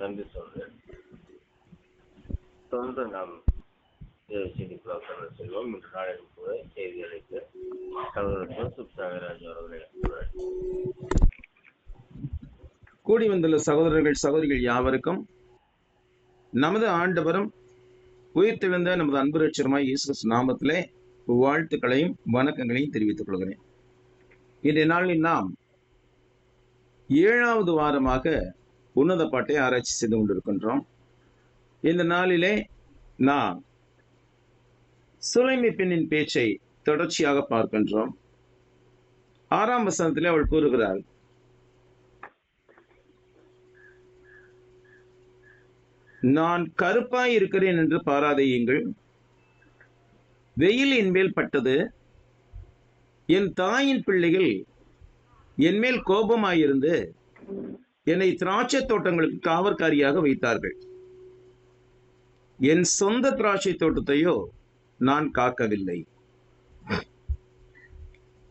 நன்றி சொல்றேன். தொடர்ந்து நாம் செய்திக்குள்ளாக கடந்து செல்வோம். இன்று நாளின் கூட செய்திகளுக்கு சகோதரர் ஜோசப் தியாகராஜ் அவர்களை கூடி வந்துள்ள சகோதரர்கள் சகோதரிகள் யாவருக்கும் நமது ஆண்டவரும் உயிர்த்தெழுந்த நமது அன்பு ரட்சகருமாய் இயேசு கிறிஸ்து நாமத்திலே வாழ்த்துக்களையும் வணக்கங்களையும் தெரிவித்துக் கொள்கிறேன். இன்றைய நாளில் நாம் 7வது வாரமாக உன்னத பாட்டை ஆராய்ச்சி செய்து கொண்டிருக்கின்றோம். இந்த நாளிலே நாம் சுலைமி பெண்ணின் பேச்சை தொடர்ச்சியாக பார்க்கின்றோம். 6ஆம் வசனத்திலே அவள் கூறுகிறாள், நான் கருப்பாய் இருக்கிறேன் என்று பாராதேயுங்கள், வெயில் என் மேல் பட்டது, என் தாயின் பிள்ளைகள் என் மேல் கோபமாயிருந்து என்னை திராட்சை தோட்டங்களுக்கு காவற்காரியாக வைத்தார்கள். என் சொந்த திராட்சை தோட்டத்தையோ நான் காக்கவில்லை.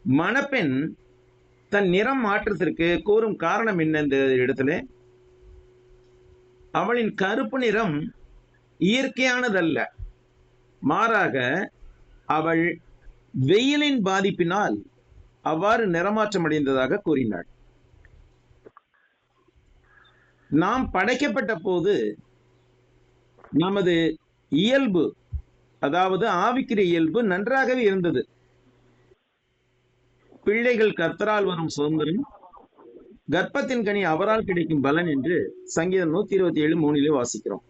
மணப்பெண் தன் நிறம் மாற்றத்திற்கு கூறும் காரணம் என்ன? இந்த இடத்துல அவளின் கருப்பு நிறம் இயற்கையானதல்ல, மாறாக அவள் வெயிலின் பாதிப்பினால் அவ்வாறு நிறமாற்றம் அடைந்ததாக கூறினாள். நாம் படைக்கப்பட்ட போது நமது இயல்பு, அதாவது ஆவிக்குரிய இயல்பு நன்றாகவே இருந்தது. பிள்ளைகள் கர்த்தரால் வரும் சுதந்திரம், கர்ப்பத்தின் கனி அவரால் கிடைக்கும் பலன் என்று சங்கீதம் 127:3 வாசிக்கிறோம்.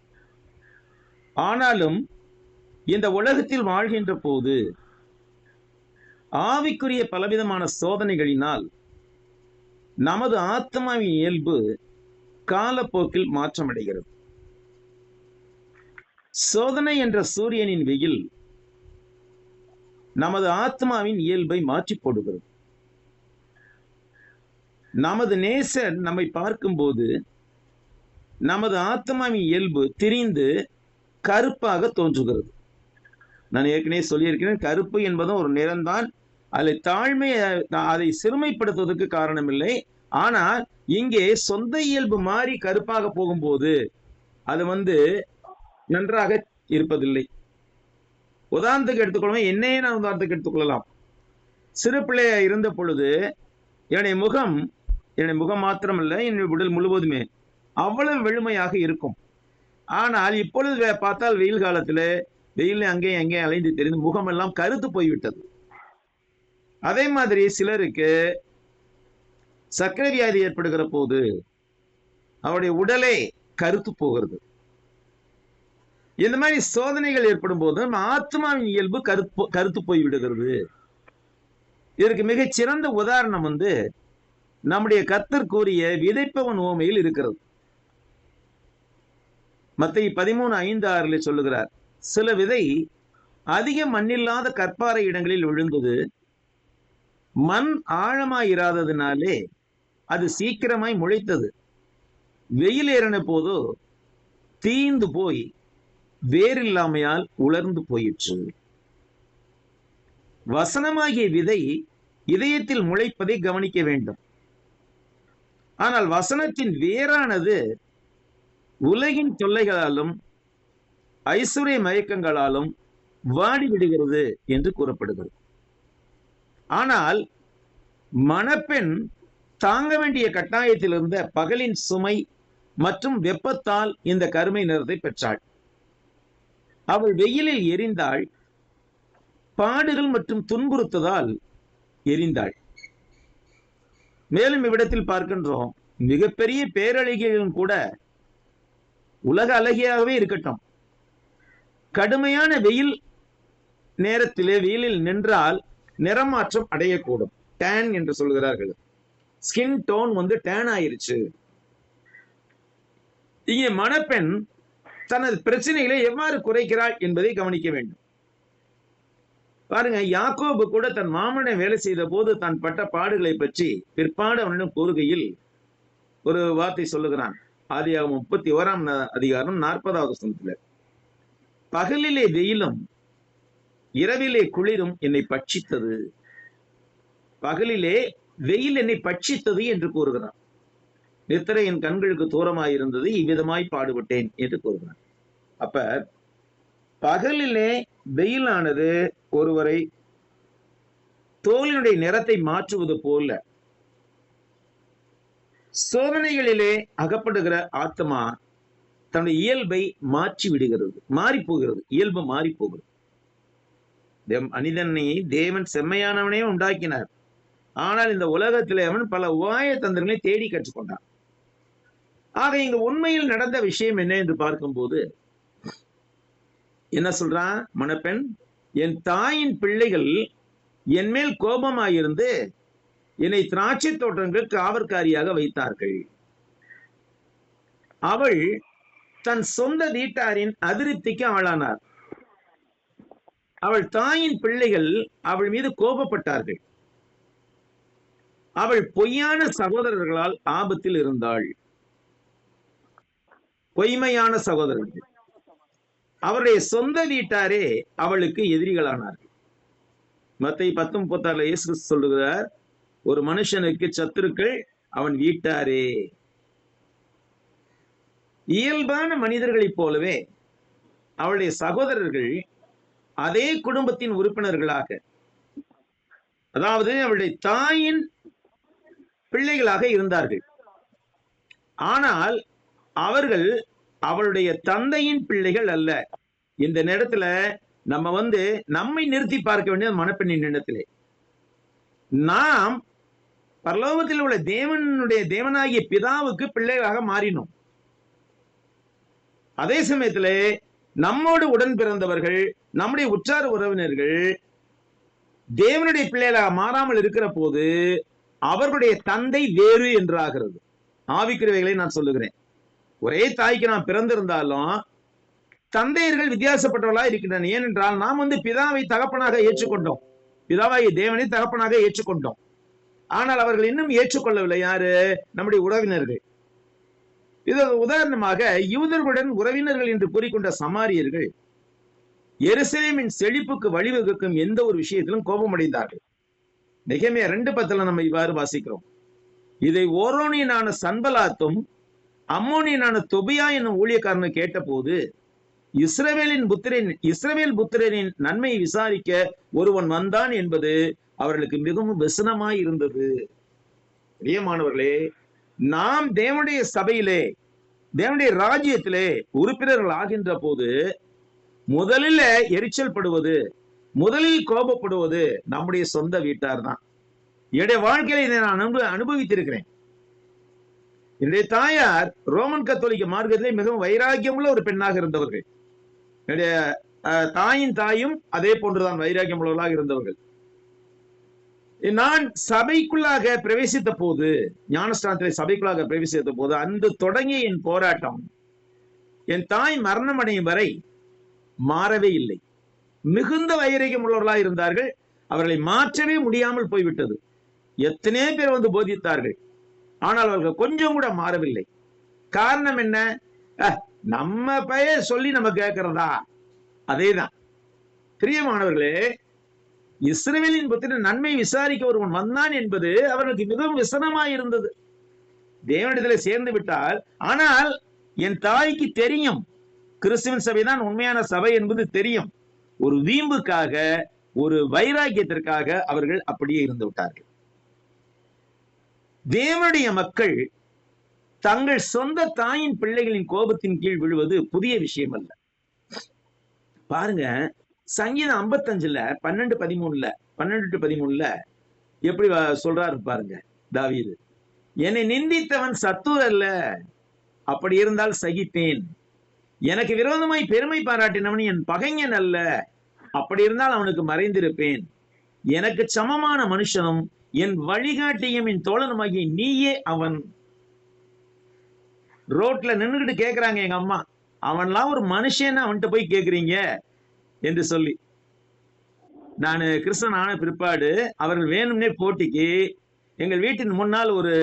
ஆனாலும் இந்த உலகத்தில் வாழ்கின்ற போது ஆவிக்குரிய பலவிதமான சோதனைகளினால் நமது ஆத்மாவின் இயல்பு காலப்போக்கில் மாற்றமடைகிறது. சோதனை என்ற சூரியனின் வெயில் நமது ஆத்மாவின் இயல்பை மாற்றி போடுகிறது. நமது நேசர் நம்மை பார்க்கும்போது நமது ஆத்மாவின் இயல்பு திரிந்து கருப்பாக தோன்றுகிறது. நான் ஏற்கனவே சொல்லியிருக்கிறேன், கருப்பு என்பதும் ஒரு நிறம்தான். அதில் தாழ்மை, அதை சிறுமைப்படுத்துவதற்கு காரணம் இல்லை. ஆனால் இங்கே சொந்த இயல்பு மாறி கருப்பாக போகும்போது அது நன்றாக இருப்பதில்லை. உதாரணத்துக்கு எடுத்துக்கொள்வோம், என்னையே நான் உதாரணத்துக்கு எடுத்துக்கொள்ளலாம். சிறு பிள்ளையா இருந்த பொழுது என்னுடைய முகம் மாத்திரமல்ல, என்னுடைய உடல் முழுவதுமே அவ்வளவு வெளுமையாக இருக்கும். ஆனால் இப்பொழுது பார்த்தால் வெயில் காலத்தில் வெயில் அங்கேயும் அங்கேயும் அலைந்து தெரிந்து முகமெல்லாம் கருத்து போய்விட்டது. அதே மாதிரி சிலருக்கு சர்க்கரை வியாதி ஏற்படுகிற போது அவருடைய உடலே கருத்து போகிறது. இந்த மாதிரி சோதனைகள் ஏற்படும் போது ஆத்மாவின் இயல்பு கருத்து போய் விடுகிறது. இதற்கு மிகச் சிறந்த உதாரணம் நம்முடைய கர்த்தர் கூறிய விதைப்பவன் உவமையில் இருக்கிறது. மத்தேயு 13:5-6 சொல்லுகிறார், சில விதை அதிக மண்ணில்லாத கற்பாறை இடங்களில் விழுந்தது. மண் ஆழமாயிராததினாலே அது சீக்கிரமாய் முளைத்தது. வெயில் ஏறின போதோ தீந்து போய் வேறில்லாமையால் உலர்ந்து போயிற்று. வசனமாகிய விதை இதயத்தில் முளைப்பதை கவனிக்க வேண்டும். ஆனால் வசனத்தின் வேரானது உலகின் தொல்லைகளாலும் ஐஸ்வர்ய மயக்கங்களாலும் வாடிவிடுகிறது என்று கூறப்படுகிறது. ஆனால் மணப்பெண் தாங்க வேண்டிய கட்டாயத்தில் இருந்த பகலின் சுமை மற்றும் வெப்பத்தால் இந்த கருமை நிறத்தை பெற்றாள். அவள் வெயிலில் எரிந்தாள், பாடுகள் மற்றும் துன்புறுத்ததால் எரிந்தாள். மேலும் இவ்விடத்தில் பார்க்கின்றோம், மிகப்பெரிய பேரழகிகளும் கூட உலக அழகியாகவே இருக்கட்டும், கடுமையான வெயில் நேரத்திலே வெயிலில் நின்றால் நிறமாற்றம் அடையக்கூடும். டேன் என்று சொல்கிறார்கள். ஸ்கின் டோன் டேன் ஆயிருச்சு. இங்கே மணப்பெண் தனது பிரச்சனைகளை எவ்வாறு குறைக்கிறாள் என்பதை கவனிக்க வேண்டும். பாருங்க, யாக்கோபு கூட தன் மாமனை வேலை செய்த போது தான் பட்ட பாடுகளை பற்றி பிற்பாடு அவனிடம் கூறுகையில் ஒரு வார்த்தை சொல்லுகிறான். ஆதியாகமம் 31:40 வசனத்துல, பகலிலே வெயிலும் இரவிலே குளிரும் என்னை பட்சித்தது. பகலிலே வெயில் என்னை பட்சித்தது என்று கூறுகிறான். நித்திரை என் கண்களுக்கு தூரமாயிருந்தது, இவ்விதமாய் பாடுபட்டேன் என்று கூறுகிறார். அப்ப பகலிலே வெயிலானது ஒருவரை தோலினுடைய நிறத்தை மாற்றுவது போல சோதனைகளிலே அகப்படுகிற ஆத்மா தன்னுடைய இயல்பை மாற்றி விடுகிறது, மாறி போகிறது, இயல்பு மாறி போகிறது. மனிதனை தேவன் செம்மையானவனே உண்டாக்கினார். ஆனால் இந்த உலகத்திலே அவன் பல உபாய தந்திரங்களை தேடி கற்றுக்கொண்டான். ஆக இங்க உண்மையில் நடந்த விஷயம் என்ன என்று பார்க்கும்போது என்ன சொல்றான் மணப்பெண், என் தாயின் பிள்ளைகள் என் மேல் கோபமாயிருந்து என்னை திராட்சை தோட்டங்கள் காவற்காரியாக வைத்தார்கள். அவள் தன் சொந்த வீட்டாரின் அதிருப்திக்கு ஆளானார். அவள் தாயின் பிள்ளைகள் அவள் மீது கோபப்பட்டார்கள். அவள் பொய்யான சகோதரர்களால் ஆபத்தில் இருந்தாள். பொய்மையான சகோதரர்கள், அவருடைய சொந்த வீட்டாரே அவளுக்கு எதிரிகளானார்கள். மத்தேயு 10:36 இயேசு சொல்லுகிறார், ஒரு மனுஷனுக்கு சத்துருக்கள் அவன் வீட்டாரே. இயல்பான மனிதர்களைப் போலவே அவளுடைய சகோதரர்கள் அதே குடும்பத்தின் உறுப்பினர்களாக, அதாவது அவளுடைய தாயின் பிள்ளைகளாக இருந்தார்கள். ஆனால் அவர்கள் அவளுடைய தந்தையின் பிள்ளைகள் அல்ல. இந்த நேரத்துல நம்ம நம்மை நிறுத்தி பார்க்க வேண்டிய மணப்பெண்ணின் இடத்திலே நாம் பரலோகத்தில் உள்ள தேவனாகிய பிதாவுக்கு பிள்ளைகளாக மாறினோம். அதே சமயத்துல நம்மோடு உடன் பிறந்தவர்கள், நம்முடைய உற்றார் உறவினர்கள் தேவனுடைய பிள்ளைகளாக மாறாமல் இருக்கிற போது அவர்களுடைய தந்தை வேறு என்றாகிறது. ஆவிக்குரியவைகளை நான் சொல்லுகிறேன். ஒரே தாய்க்கு நாம் பிறந்திருந்தாலும் தந்தையர்கள் வித்தியாசப்பட்டவர்களா இருக்கின்றன. ஏனென்றால் நாம் பிதாவை தகப்பனாக ஏற்றுக்கொண்டோம், பிதாவாகிய தேவனை தகப்பனாக ஏற்றுக்கொண்டோம். ஆனால் அவர்கள் இன்னும் ஏற்றுக்கொள்ளவில்லை. யாரு? நம்முடைய உறவினர்கள். இது உதாரணமாக யூதர்களுடன் உறவினர்கள் என்று கூறிக்கொண்ட சமாரியர்கள் எருசலேமின் செழிப்புக்கு வழிவகுக்கும் எந்த ஒரு விஷயத்திலும் கோபமடைந்தார்கள். நெகேமியா 2:10 நம்ம இவ்வாறு வாசிக்கிறோம், இதை ஓரோனியனான சன்பலாத்தும் அம்மோனியனான தொபியா என்னும் ஊழியக்காரனு கேட்ட போது இஸ்ரவேல் புத்திரனின் நன்மையை விசாரிக்க ஒருவன் வந்தான் என்பது அவர்களுக்கு மிகவும் விசனமாய் இருந்தது. பிரியமானவர்களே, நாம் தேவனுடைய சபையிலே, தேவனுடைய ராஜ்யத்திலே உறுப்பினர்கள் ஆகின்ற போது முதலில் எரிச்சல் படுவது, முதலில் கோபப்படுவது நம்முடைய சொந்த வீட்டார் தான். என்னுடைய வாழ்க்கையில இதை நான் அனுபவித்திருக்கிறேன். என்னுடைய தாயார் ரோமன் கத்தோலிக்க மார்க்கத்திலே மிகவும் வைராக்கியமுள்ள ஒரு பெண்ணாக இருந்தவர்கள். என்னுடைய தாயின் தாயும் அதே போன்றுதான் வைராக்கியம் உள்ளவர்களாக இருந்தவர்கள். நான் சபைக்குள்ளாக பிரவேசித்த போது, ஞானஸ்தானத்திலே சபைக்குள்ளாக பிரவேசித்த போது அன்று தொடங்கிய என் போராட்டம் என் தாய் மரணம் அடையும் வரை மாறவே இல்லை. மிகுந்த வைராக்கியம் உள்ளவர்களாக இருந்தார்கள். அவர்களை மாற்றவே முடியாமல் போய்விட்டது. எத்தனை பேர் போதித்தார்கள், ஆனால் அவர்கள் கொஞ்சம் கூட மாறவில்லை. காரணம் என்ன? நம்ம பெயர் சொல்லி நம்ம கேட்கிறதா? அதேதான். பிரியமானவர்களே, இஸ்ரவேலின் புத்திரன் நன்மை விசாரிக்க ஒருவன் வந்தான் என்பது அவர்களுக்கு மிகவும் விசனமாய் இருந்தது. தேவனிடத்திலே சேர்ந்து விட்டால், ஆனால் என் தாய்க்கு தெரியும் கிறிஸ்துவின் சபைதான் உண்மையான சபை என்பது தெரியும். ஒரு வீம்புக்காக, ஒரு வைராக்கியத்திற்காக அவர்கள் அப்படியே இருந்து விட்டார்கள். தேவனுடைய மக்கள் தங்கள் சொந்த தாயின் பிள்ளைகளின் கோபத்தின் கீழ் விழுவது புதிய விஷயம் அல்ல. பாருங்க, சங்கீதம் 55 12-13 எப்படி சொல்றாரு பாருங்க தாவீது. என்னை நிந்தித்தவன் சத்துரு அல்ல, அப்படி இருந்தால் சகித்தேன். எனக்கு விரோதமாய் பெருமை பாராட்டினவன் என் பகைஞன் அல்ல, அப்படி இருந்தால் அவனுக்கு மறைந்திருப்பேன். எனக்கு சமமான மனுஷனும் என் வழிகாட்டியும் என் தோழனுமாகிய நீயே அவன். ரோட்ல நின்றுகிட்டு கேட்கிறாங்க எங்க அம்மா, அவன்லாம் ஒரு மனுஷன், அவன்கிட்ட போய் கேட்குறீங்க என்று சொல்லி. நான் கிறிஸ்தவன் ஆன பிற்பாடு அவர்கள் வேணும்னே போட்டிக்கு எங்கள் வீட்டின் முன்னால் ஒரு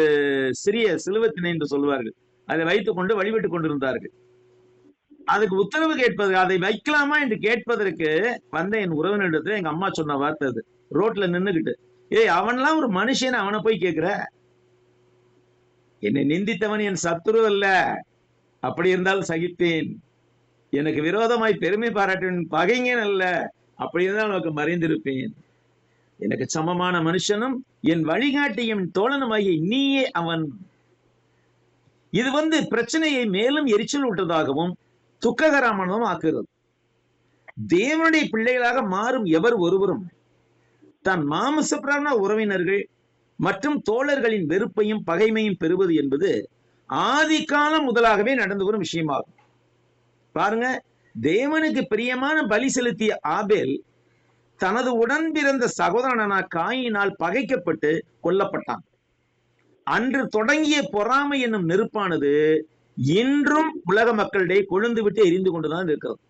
சிறிய சிலுவத்தினை என்று சொல்வார்கள், அதை வைத்துக் கொண்டு வழிபட்டு கொண்டிருந்தார்கள். அதுக்கு உத்தரவு கேட்பது, அதை வைக்கலாமா என்று கேட்பதற்கு வந்த என் உறவினரிடத்துல எங்க அம்மா சொன்ன வார்த்தை அது. ரோட்ல நின்றுகிட்டு, ஏய் அவன்லாம் ஒரு மனுஷன், அவனை போய் கேட்கிற? என்னை நிந்தித்தவன் என் சத்துரு அல்ல, அப்படி இருந்தால் சகிப்பேன். எனக்கு விரோதமாய் பெருமை பாராட்டுவன் பகைஞன் அல்ல, அப்படி இருந்தால் உனக்கு மறைந்திருப்பேன். எனக்கு சமமான மனுஷனும் என் வழிகாட்டியும் தோழனுமாகிய நீயே அவன். இது பிரச்சனையை மேலும் எரிச்சல் ஊட்டதாகவும் துக்ககரமானதும் ஆக்குகிறது. தேவனுடைய பிள்ளைகளாக மாறும் எவர் ஒருவரும் தன் மாமிசப்பிரான உறவினர்கள் மற்றும் தோழர்களின் வெறுப்பையும் பகைமையும் பெறுவது என்பது ஆதி காலம் முதலாகவே நடந்து வரும் விஷயமாகும். பாருங்க, தேவனுக்கு பிரியமான பலி செலுத்திய ஆபேல் தனது உடன் பிறந்த சகோதரனான காயினால் பகைக்கப்பட்டு கொல்லப்பட்டான். அன்று தொடங்கிய பொறாமை என்னும் நெருப்பானது இன்றும் உலக மக்களிடையே கொழுந்து விட்டு எரிந்து கொண்டுதான் இருக்கிறது.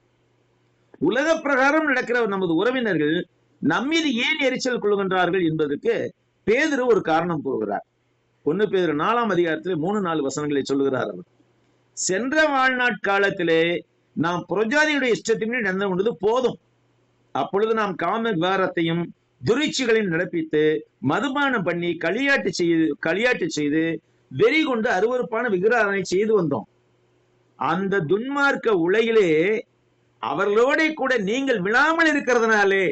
உலக பிரகாரம் நடக்கிற நமது உறவினர்கள் நம்மீது ஏன் எரிச்சல் கொள்கின்றார்கள் என்பதற்கு பேதுரு ஒரு காரணம் கூறுகிறார். 1 பேதுரு 4ஆம் அதிகாரத்தில் 3-4 வசனங்களை சொல்லுகிறார். அவர், சென்ற வாழ்நாட்காலத்திலே நாம் புறஜாதியுடைய இஷ்டத்தினை நடந்து கொண்டது போதும். அப்பொழுது நாம் காம விகாரத்தையும் துரிச்சிகளையும் நடப்பித்து மதுபானம் பண்ணி களியாட்டு செய்து வெறி கொண்டு அருவருப்பான விக்கிரகங்களை செய்து வந்தோம். அந்த துன்மார்க்க உலகிலே அவர்களோட கூட நீங்கள் விழாமல் இருக்கிறதுனாலே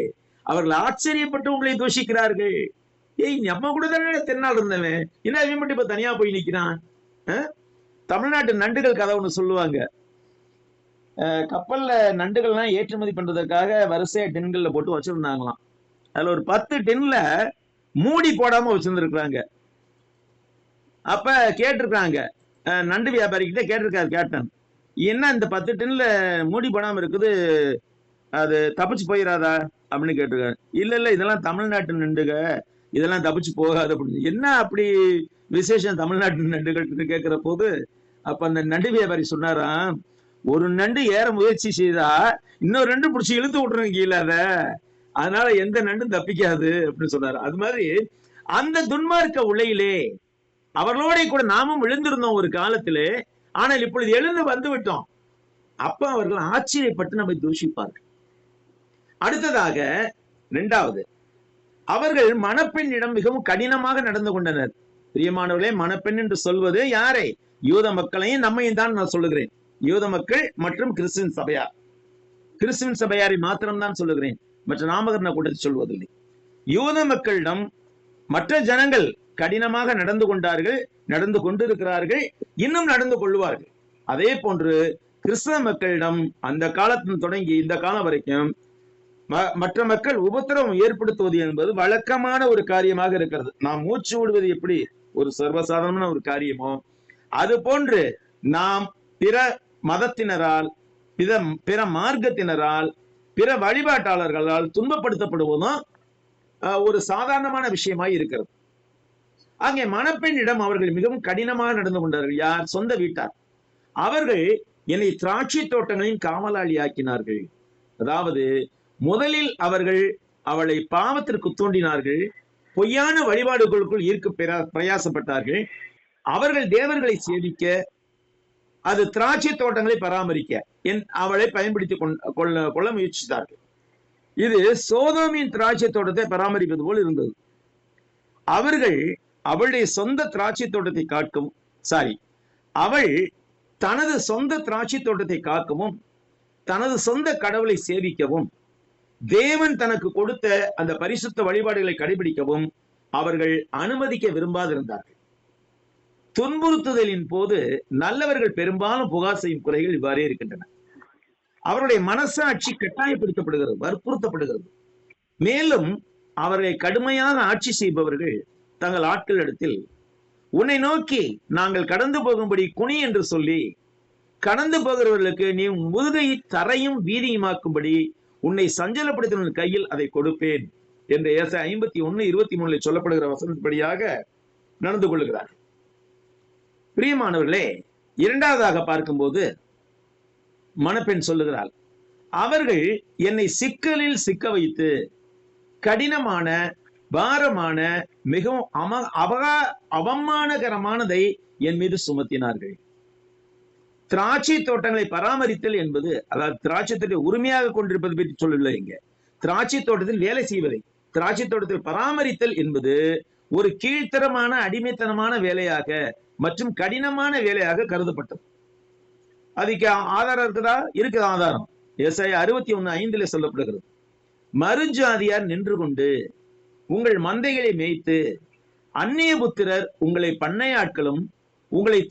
அவர்கள் ஆச்சரியப்பட்டு உங்களை தூஷிக்கிறார்கள். நம்ம கூட தானே தென்னாள் இருந்தவன், என்ன இவன் மட்டும் இப்ப தனியா போய் நிக்கிறான்? தமிழ்நாட்டு நண்டுகள் கதை ஒண்ணு சொல்லுவாங்க. கப்பல்ல நண்டுகள்லாம் ஏற்றுமதி பண்றதுக்காக வரிசையா டின்கள்ல போட்டு வச்சிருந்தாங்களாம். அதுல ஒரு 10 டின்ல மூடி போடாம வச்சிருந்துருக்காங்க. அப்ப கேட்டிருக்காங்க, நண்டு வியாபாரி கிட்ட கேட்டிருக்காரு கேப்டன், என்ன இந்த 10 டின்ல மூடி போடாம இருக்குது, அது தப்பிச்சு போயிடாதா அப்படின்னு கேட்டிருக்காரு. இல்ல இதெல்லாம் தமிழ்நாட்டு நண்டுக, இதெல்லாம் தப்பிச்சு போகாது அப்படின்னு. என்ன அப்படி விசேஷம் தமிழ்நாட்டு நண்டுகள் கேட்கிற போது அப்ப அந்த நண்டு வியாபாரி சொன்னாராம், ஒரு நண்டு ஏற முயற்சி செய்தா இன்னொரு நண்டு பிடிச்சி இழுத்து விட்டுருங்க கீழே, அதனால எந்த நண்டும் தப்பிக்காது அப்படின்னு சொன்னாரு. அது மாதிரி அந்த துன்மார்க்க உலகிலே அவர்களோட கூட நாமும் விழுந்திருந்தோம் ஒரு காலத்திலே. ஆனால் இப்பொழுது எழுந்து வந்து விட்டோம். அப்ப அவர்கள் ஆச்சரியப்பட்டு நம்மை தூஷிப்பார்கள். அடுத்ததாக 2வது, அவர்கள் மணப்பெண்ணிடம் மிகவும் கடினமாக நடந்து கொண்டனர். பிரியமானவர்களே, மணப்பெண் என்று சொல்வது யாரை? யூத மக்களையும் நம்மையும் தான் நான் சொல்லுகிறேன். யூத மக்கள் மற்றும் கிறிஸ்துவின் சபையார். கிறிஸ்துவின் சபையாரை மாத்திரம்தான் சொல்லுகிறேன், மற்ற நாமகரண கூட்டத்தை சொல்வதில்லை. யூத மக்களிடம் மற்ற ஜனங்கள் கடினமாக நடந்து கொண்டார்கள், நடந்து கொண்டிருக்கிறார்கள், இன்னும் நடந்து கொள்வார்கள். அதே போன்று கிறிஸ்தவ மக்களிடம் அந்த காலத்தில் தொடங்கி இந்த காலம் வரைக்கும் மற்ற மக்கள் உபத்திரவம் ஏற்படுத்துவது என்பது வழக்கமான ஒரு காரியமாக இருக்கிறது. நாம் மூச்சு விடுவது எப்படி ஒரு சர்வசாதாரணமான ஒரு காரியமோ, அது போன்று நாம் பிற மதத்தினரால், பிற மார்க்கத்தினரால், பிற வழிபாட்டாளர்களால் துன்பப்படுத்தப்படுவதும் ஒரு சாதாரணமான விஷயமாய் இருக்கிறது. அங்கே மணப்பெண்ணிடம் அவர்கள் மிகவும் கடினமாக நடந்து கொண்டார்கள். யார்? சொந்த வீட்டார். அவர்கள் என்னை திராட்சை தோட்டங்களின் காவலாளி ஆக்கினார்கள். அதாவது முதலில் அவர்கள் அவளை பாவத்திற்கு தூண்டினார்கள், பொய்யான வழிபாடுகளுக்குள் ஈர்க்க பிரயாசப்பட்டார்கள். அவர்கள் தேவர்களை சேவிக்க, அது திராட்சை தோட்டங்களை பராமரிக்க அவளை பயன்படுத்தி கொள்ள முயற்சித்தார்கள். இது சோதோமின் திராட்சை தோட்டத்தை பராமரிப்பது போல் இருந்தது. அவர்கள் அவளுடைய சொந்த திராட்சை தோட்டத்தை அவள் தனது சொந்த திராட்சை தோட்டத்தை காக்கவும், தனது சொந்த கடவுளை சேவிக்கவும், தேவன் தனக்கு கொடுத்த அந்த பரிசுத்த வழிபாடுகளை கடைபிடிக்கவும் அவர்கள் அனுமதிக்க விரும்பாதிருந்தார்கள். துன்புறுத்துதலின் போது நல்லவர்கள் பெரும்பாலும் புகார் செய்யும் குறைகள் இவ்வாறே இருக்கின்றன. அவருடைய மனசாட்சி கட்டாயப்படுத்தப்படுகிறது, வற்புறுத்தப்படுகிறது. மேலும் அவர்களை கடுமையாக ஆட்சி செய்பவர்கள் தங்கள் ஆட்களிடத்தில் உன்னை நோக்கி நாங்கள் கடந்து போகும்படி குனி என்று சொல்லி, கடந்து போகிறவர்களுக்கு நீ முதுகை தரையும் வீதியுமாக்கும்படி உன்னை சஞ்சலப்படுத்தின கையில் அதை கொடுப்பேன் என்று ஏசாயா 51:23 சொல்லப்படுகிற வசனப்படியாக நடந்து கொள்கிறார். பிரியமானவர்களே, 2வதாக பார்க்கும்போது மணப்பெண் சொல்லுகிறாள், அவர்கள் என்னை சிக்கலில் சிக்க வைத்து கடினமான, பாரமான, மிகவும் அவமானகரமானதை என் மீது சுமத்தினார்கள். திராட்சை தோட்டங்களை பராமரித்தல் என்பது, அதாவது திராட்சை தோட்டத்தை உரிமையாக கொண்டிருப்பது பற்றி சொல்லவில்லை. இங்க திராட்சை தோட்டத்தில் வேலை செய்வதை, திராட்சை தோட்டத்தில் பராமரித்தல் என்பது ஒரு கீழ்த்தரமான அடிமைத்தனமான வேலையாக மற்றும் கடினமான வேலையாக கருதப்பட்டது. அதுக்கு ஆதாரம் இருக்குதா? இருக்குது ஆதாரம். ஏசாயா 61:5 சொல்லப்படுகிறது. மறுஜாதியார் நின்று கொண்டு உங்கள் மந்தைகளை மேய்த்து, அந்நிய புத்திரர் உங்களை பண்ணையாட்களும் உங்கள்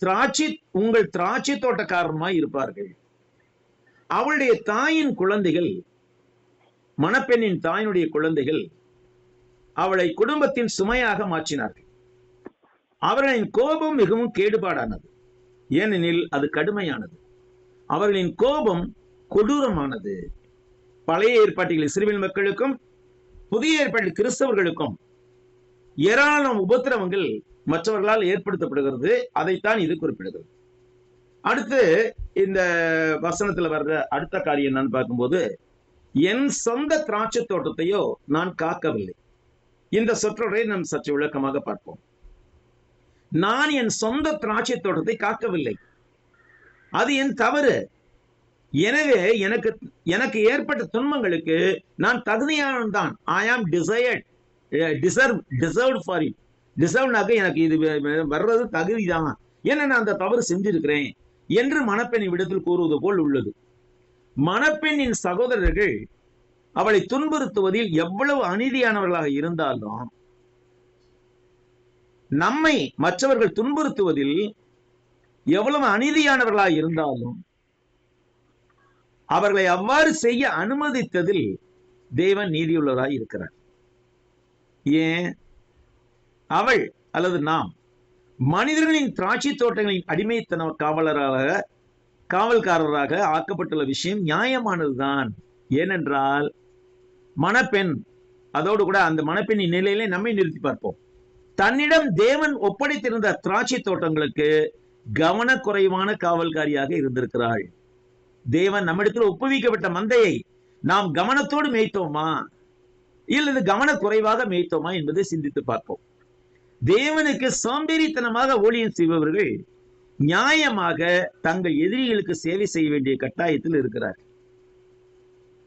திராட்சை தோட்டக்காரருமாய் இருப்பார்கள். அவளுடைய தாயின் குழந்தைகள், மணப்பெண்ணின் தாயினுடைய குழந்தைகள் அவளை குடும்பத்தின் சுமையாக மாற்றினார்கள். அவர்களின் கோபம் மிகவும் கேடுபாடானது, ஏனெனில் அது கடுமையானது. அவர்களின் கோபம் கொடூரமானது. பழைய ஏற்பாட்டில் இஸ்ரவேல் மக்களுக்கும் புதிய ஏற்பாட்டில் கிறிஸ்தவர்களுக்கும் ஏராளமான உபத்திரவங்கள் மற்றவர்களால் ஏற்படுத்தப்படுகிறது. அதைத்தான் இது குறிப்பிடுகிறது. அடுத்து இந்த வசனத்துல வர்ற அடுத்த காரியம் என்னன்னு பார்க்கும்போது, என் சொந்த திராட்சை தோட்டத்தையோ நான் காக்கவில்லை. இந்த சொற்றொடரை நாம் சற்று விளக்கமாக பார்ப்போம். நான் என் சொந்த திராட்சை தோட்டத்தை காக்கவில்லை, அது என் தவறு. எனவே எனக்கு ஏற்பட்ட துன்பங்களுக்கு நான் தகுதியானவன் தான். ஐ ஆம் டிசர்வ்ட் ஃபார் இட். டிசர்வ்னாக எனக்கு இது வர்றது தகுதிதான், ஏன்னா நான் அந்த தவறு செஞ்சிருக்கிறேன் என்று மணப்பெண்ணின் விடத்தில் கூறுவது போல் உள்ளது. மணப்பெண்ணின் சகோதரர்கள் அவளை துன்புறுத்துவதில் எவ்வளவு அநீதியானவர்களாக இருந்தாலும், நம்மை மற்றவர்கள் துன்புறுத்துவதில் எவ்வளவு அநீதியானவர்களாக இருந்தாலும், அவர்களை அவ்வாறு செய்ய அனுமதித்ததில் தேவன் நீதியுள்ளவராய் இருக்கிறார். ஏன்? அவள் அல்லது நாம் மனிதர்களின் திராட்சை தோட்டங்களின் அடிமைத்தன காவல்காரராக ஆக்கப்பட்டுள்ள விஷயம் நியாயமானதுதான். ஏனென்றால் மணப்பெண், அதோடு கூட அந்த மணப்பெண்ணின் நிலையிலே நம்மை நிறுத்தி பார்ப்போம். தன்னிடம் தேவன் ஒப்படைத்திருந்த திராட்சை தோட்டங்களுக்கு கவனக்குறைவான காவல்காரியாக இருந்திருக்கிறாள். தேவன் நம்மிடத்தில் ஒப்புவிக்கப்பட்ட மந்தையை நாம் கவனத்தோடு மேய்த்தோமா இல்லது கவனக்குறைவாக மேய்த்தோமா என்பதை சிந்தித்து பார்ப்போம். தேவனுக்கு சோம்பேறித்தனமாக ஊழியம் செய்பவர்கள் நியாயமாக தங்கள் எதிரிகளுக்கு சேவை செய்ய வேண்டிய கட்டாயத்தில் இருக்கிறார்.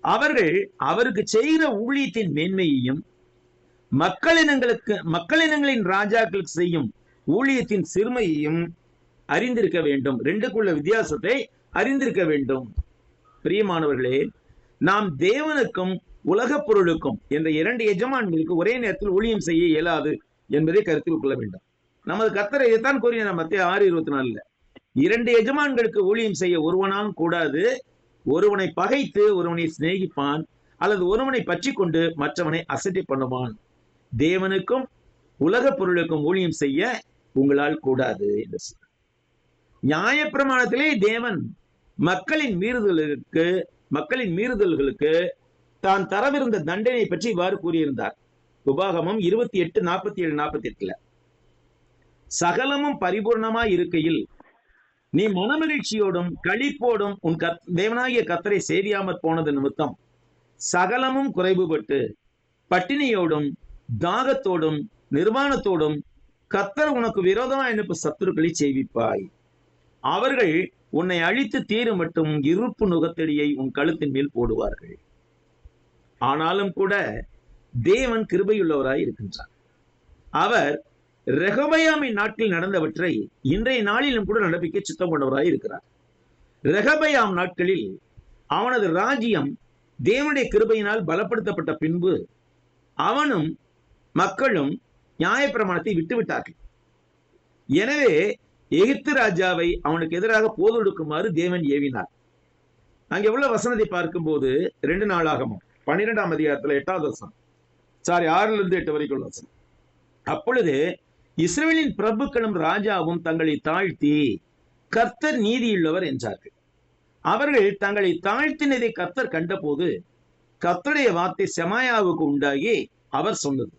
அவர்கள் அவருக்கு செய்கிற ஊழியத்தின் மேன்மையையும் மக்களினங்களின் ராஜாக்களுக்கு செய்யும் ஊழியத்தின் சிறுமையையும் அறிந்திருக்க வேண்டும். ரெண்டுக்குள்ள வித்தியாசத்தை அறிந்திருக்க வேண்டும். பிரியமானவர்களே, நாம் தேவனுக்கும் உலக பொருளுக்கும் என்ற இரண்டு எஜமான்களுக்கு ஒரே நேரத்தில் ஊழியம் செய்ய இயலாது என்பதை கருத்தில் கொள்ள வேண்டும். நமது கர்த்தர் இதைத்தான் கூறினார் மத்தேயு 6:24. இரண்டு எஜமான்களுக்கு ஊழியம் செய்ய ஒருவனாலும் கூடாது. ஒருவனை பகைத்து ஒருவனை சிநேகிப்பான், அல்லது ஒருவனை பற்றி கொண்டு மற்றவனை அசட்டை பண்ணுவான். தேவனுக்கும் உலக பொருளுக்கும் ஊழியம் செய்ய உங்களால் கூடாது என்று சொன்னார். நியாயப்பிரமாணத்திலே தேவன் மக்களின் மீறுதல்களுக்கு தான் தரவிருந்த தண்டனை பற்றி இவ்வாறு கூறியிருந்தார். உபாகமம் 28:47-48. சகலமும் பரிபூர்ணமாய் இருக்கையில் நீ மனமகிழ்ச்சியோடும் களிப்போடும் உன் தேவனாகிய கர்த்தரை சேவியாமற் போனது நிமித்தம் சகலமும் குறைவுபட்டு பட்டினியோடும் தாகத்தோடும் நிர்வாணத்தோடும் கர்த்தர் உனக்கு விரோதமாய் அனுப்பும் சத்துருக்களை சேவிப்பாய். அவர்கள் உன்னை அழித்து தீரும் மட்டும் இருப்பு நுகத்தடியை உன் கழுத்தின் மேல் போடுவார்கள். ஆனாலும் கூட தேவன் கிருபையுள்ளவராய் இருக்கின்றார். அவர் ரெகபயாமின் நாட்களில் நடந்தவற்றை இன்றைய நாளிலும் கூட நடப்பிக்க சித்தம் கொண்டவராய் இருக்கிறார். ரெகபயாம் நாட்களில் அவனது ராஜ்யம் தேவனுடைய கிருபையினால் பலப்படுத்தப்பட்ட பின்பு அவனும் மக்களும் நியாயப்பிரமாணத்தை விட்டுவிட்டார்கள். எனவே எகிப்து ராஜாவை அவனுக்கு எதிராக போதொடுக்குமாறு தேவன் ஏவினார். அங்கே உள்ள வசனத்தை பார்க்கும்போது 2 நாளாகமம் 12ஆம் அதிகாரத்துல 8வது வசனம், 6-8 வரைக்கும் வசனம். அப்பொழுது இஸ்ரவேலின் பிரபுக்களும் ராஜாவும் தங்களை தாழ்த்தி கர்த்தர் நீதியுள்ளவர் என்றார்கள். அவர்கள் தங்களை தாழ்த்தினதை கர்த்தர் கண்டபோது கர்த்தருடைய வார்த்தை செமாயாவுக்கு உண்டாகி அவர் சொன்னது,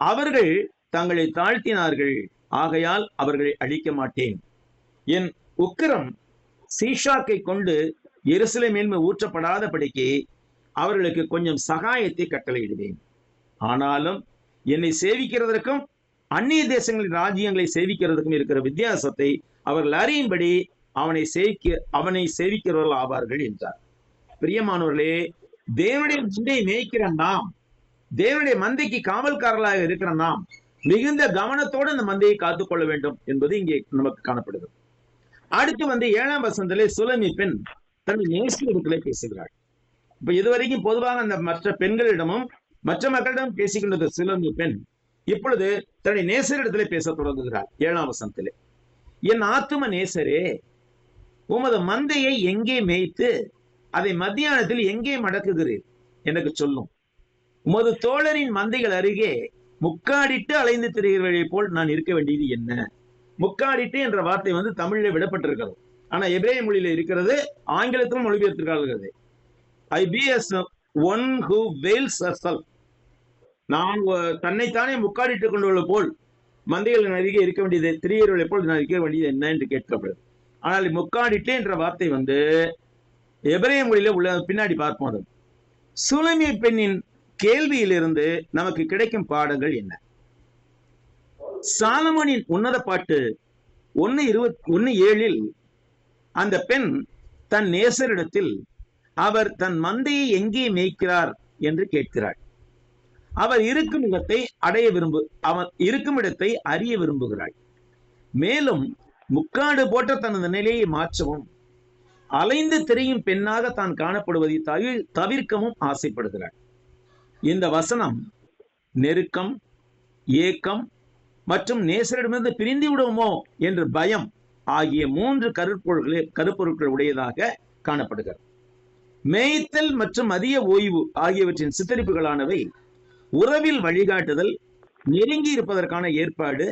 அவர்கள் தங்களை தாழ்த்தினார்கள், ஆகையால் அவர்களை அழிக்க மாட்டேன். என் உக்கிரம் சீஷாக்கை கொண்டு எருசலேமில் ஊற்றப்படாதபடிக்கு அவர்களுக்கு கொஞ்சம் சகாயத்தை கட்டளையிடுவேன். ஆனாலும் என்னை சேவிக்கிறதற்கும் அந்நிய தேசங்களின் ராஜ்யங்களை சேவிக்கிறதுக்கும் இருக்கிற வித்தியாசத்தை அவர்கள் அறியும்படி அவனை சேவிக்கிறவர்கள் ஆவார்கள் என்றார். பிரியமானவர்களே, தேவனுடைய மந்தையை மேய்க்கிற நாம், தேவனுடைய மந்தைக்கு காவல்காரர்களாக இருக்கிற நாம் மிகுந்த கவனத்தோடு அந்த மந்தையை காத்துக்கொள்ள வேண்டும் என்பது இங்கே நமக்கு காணப்படுகிறது. அடுத்து 7ஆம் வசனத்திலே சுலமி பெண் தன் நேசரிடத்திலே பேசுகிறாள். இப்ப இதுவரைக்கும் பொதுவாக அந்த மற்ற பெண்களிடமும் மற்ற மக்களிடம் பேசிக்கொண்டது சுலமி பெண் இப்பொழுது தன்னுடைய நேசரிடத்திலே பேச தொடங்குகிறாள். 7ஆம் வசனத்திலே, என் ஆத்தும நேசரே, உமது மந்தையை எங்கே மேய்த்து அதை மத்தியானத்தில் எங்கே மடக்குகிறீர் எனக்கு சொல்லும். உமது தோழரின் மந்தைகள் அருகே முக்காடிட்டு அலைந்து திரிகிறவர்களை போல் நான் இருக்க வேண்டியது என்ன? முக்காடிட்டு என்ற வார்த்தை தமிழில் விடப்பட்டிருக்கிறது. ஆனா எபிரேய மொழியில இருக்கிறது, ஆங்கிலத்திலும் மொழிபெயர்த்திருக்கிறது. I be as one who wails herself. நான் தன்னைத்தானே முக்காடிட்டுக் கொண்டவளை போல் மந்தைகளின் அருகே இருக்க வேண்டியது, திரியர்களை போல் நான் இருக்க வேண்டியது என்ன என்று கேட்கப்படுது. ஆனால் முக்காடிட்டு என்ற வார்த்தை எபிரேய மொழியில உள்ள பின்னாடி பார்ப்போம். அது சுலமி பெண்ணின் கேள்வியிலிருந்து நமக்கு கிடைக்கும் பாடங்கள் என்ன? சாலமோனின் உன்னத பாட்டு 1:7 அந்த பெண் தன் நேசரிடத்தில் அவர் தன் மந்தையை எங்கே மேய்க்கிறார் என்று கேட்கிறாள். அவர் இருக்கும் இடத்தை அறிய விரும்புகிறாள். மேலும் முக்காடு போட்ட தனது நிலையை மாற்றவும் அலைந்து திரியும் பெண்ணாக தான் காணப்படுவதை தவிர்க்கவும் ஆசைப்படுகிறாள். இந்த வசனம் நெருக்கம், ஏக்கம் மற்றும் நேசரிடமிருந்து பிரிந்து விடுவோமோ என்ற பயம் ஆகிய 3 கருப்பொருட்கள் உடையதாக காணப்படுகிறது. மேய்த்தல் மற்றும் மதிய ஓய்வு ஆகியவற்றின் சித்தரிப்புகளானவை உறவில் வழிகாட்டுதல், நெருங்கி இருப்பதற்கான ஏற்பாடு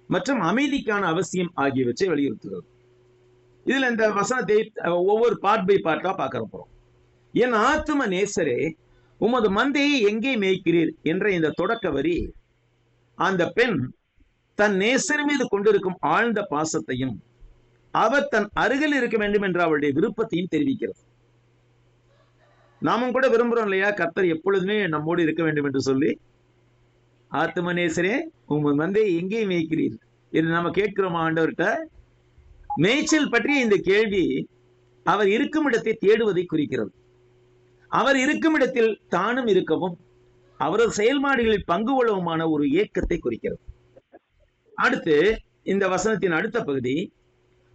மற்றும் அமைதிக்கான அவசியம் ஆகியவற்றை வலியுறுத்துகிறது. இதுல இந்த வசனத்தை ஒவ்வொரு பார்ட் பை பார்ட்டா பார்க்க போறோம். என் ஆத்தும நேசரே, உமது மந்தையை எங்கே மேய்க்கிறீர் என்ற இந்த தொடக்க வரி அந்த பெண் தன் நேசர் மீது கொண்டிருக்கும் ஆழ்ந்த பாசத்தையும் அவர் தன் அருகில் இருக்க வேண்டும் என்ற அவளுடைய விருப்பத்தையும் தெரிவிக்கிறது. நாமும் கூட விரும்புறோம் இல்லையா, கர்த்தர் எப்பொழுதுமே நம்மோடு இருக்க வேண்டும் என்று சொல்லி. ஆத்தும நேசரே, உமது மந்தையை எங்கே மேய்க்கிறீர் என்று நாம கேட்கிறோம் ஆண்டவர்கிட்ட. மேய்ச்சல் பற்றிய இந்த கேள்வி அவர் இருக்கும் இடத்தை தேடுவதை குறிக்கிறது. அவர் இருக்கும் இடத்தில் தானும் இருக்கவும் அவரது செயல்பாடுகளில் பங்கு கொள்ளவுமான ஒரு ஏக்கத்தை குறிக்கிறது. அடுத்து இந்த வசனத்தின் அடுத்த பகுதி,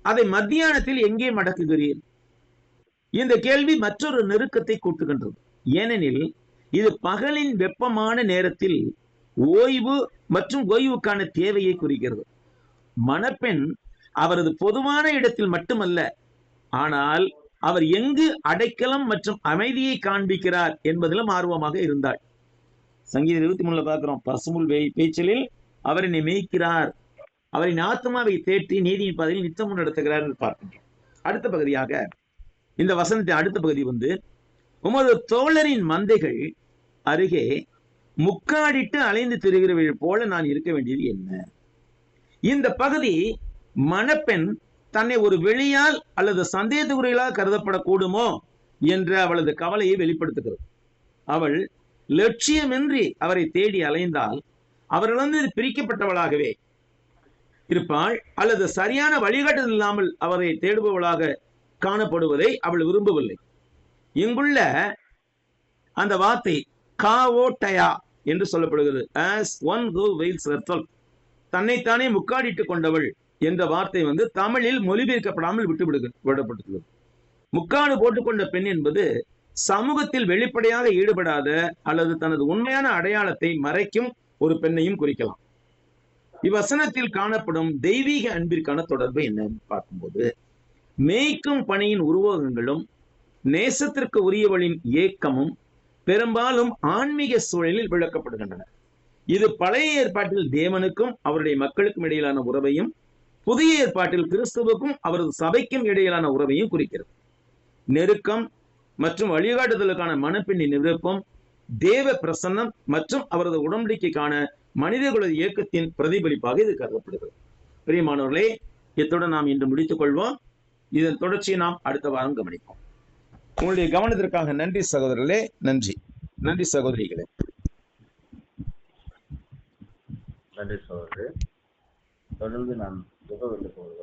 அதை மத்தியானத்தில் எங்கே மடக்குகிறீர்? இந்த கேள்வி மற்றொரு நெருக்கத்தை கூட்டுகின்றது. ஏனெனில் இது பகலின் வெப்பமான நேரத்தில் ஓய்வு மற்றும் ஓய்வுக்கான தேவையை குறிக்கிறது. மணப்பெண் அவரது பொதுவான இடத்தில் மட்டுமல்ல, ஆனால் அவர் எங்கு அடைக்கலம் மற்றும் அமைதியை காண்பிக்கிறார் என்பதிலும் ஆர்வமாக இருந்தாள். சங்கீதம் 23 பார்க்கிறோம், பசுமுல் பேச்சலில் அவர் என்னை மேய்க்கிறார், அவரின் ஆத்மாவை தேற்றி நீதியின் பாதையில் நித்தமும் நடத்துகிறார் என்று பார்க்கின்றோம். அடுத்த பகுதியாக இந்த வசனத்தின் அடுத்த பகுதி உமது தோழரின் மந்தைகள் அருகே முக்காடிட்டு அலைந்து திரிகிறவர்கள் போல நான் இருக்க வேண்டியது என்ன? இந்த பகுதி மணப்பெண் தன்னை ஒரு வெளியால் அல்லது சந்தேகத்துக்குரியலாக கருதப்படக்கூடுமோ என்ற அவளது கவலையை வெளிப்படுத்துகிறது. அவள் லட்சியமின்றி அவரை தேடி அலைந்தால் அவரிடமிருந்து பிரிக்கப்பட்டவளாகவே இருப்பாள், அல்லது சரியான வழிகாட்டுதல் இல்லாமல் அவரை தேடுபவளாக காணப்படுவதை அவள் விரும்பவில்லை. இங்குள்ள அந்த வார்த்தை காவோட்டயா என்று சொல்லப்படுகிறது. as one who wails herself, தன்னைத்தானே முக்காடிட்டுக் கொண்டவள் என்ற வார்த்தை தமிழில் மொழிபெயர்க்கப்படாமல் விடப்பட்டுள்ளது. முக்காடு போட்டுக்கொண்ட பெண் என்பது சமூகத்தில் வெளிப்படையாக ஈடுபடாத அல்லது தனது உண்மையான அடையாளத்தை மறைக்கும் ஒரு பெண்ணையும் குறிக்கலாம். இவ்வசனத்தில் காணப்படும் தெய்வீக அன்பிற்கான தொடர்பு என்னன்னு பார்க்கும்போது, மேய்க்கும் பணியின் உருவகங்களும் நேசத்திற்கு உரியவளின் ஏக்கமும் பெரும்பாலும் ஆன்மீக சூழலில் விளக்கப்படுகின்றன. இது பழைய ஏற்பாட்டில் தேவனுக்கும் அவருடைய மக்களுக்கும் இடையிலான உறவையும், புதிய ஏற்பாட்டில் கிறிஸ்துவுக்கும் அவரது சபைக்கும் இடையிலான உறவையும் குறிக்கிறது. நெருக்கம் மற்றும் வழிகாட்டுதலுக்கான மனப்பெண்ணின் விருப்பம், தேவ பிரசன்னம் மற்றும் அவரது உடன்படிக்கைக்கான மனிதகுல இயக்கத்தின் பிரதிபலிப்பாக இது கருதப்படுகிறது. பிரியமானவர்களே, இத்துடன் நாம் இன்று முடித்துக் கொள்வோம். இதன் தொடர்ச்சியை நாம் அடுத்த வாரம் கவனிப்போம். உங்களுடைய கவனத்திற்காக நன்றி சகோதரர்களே, நன்றி சகோதரிகளே. நன்றி சகோதரர். தொடர்ந்து நாம் ஜெப வேண்டுகோள்களை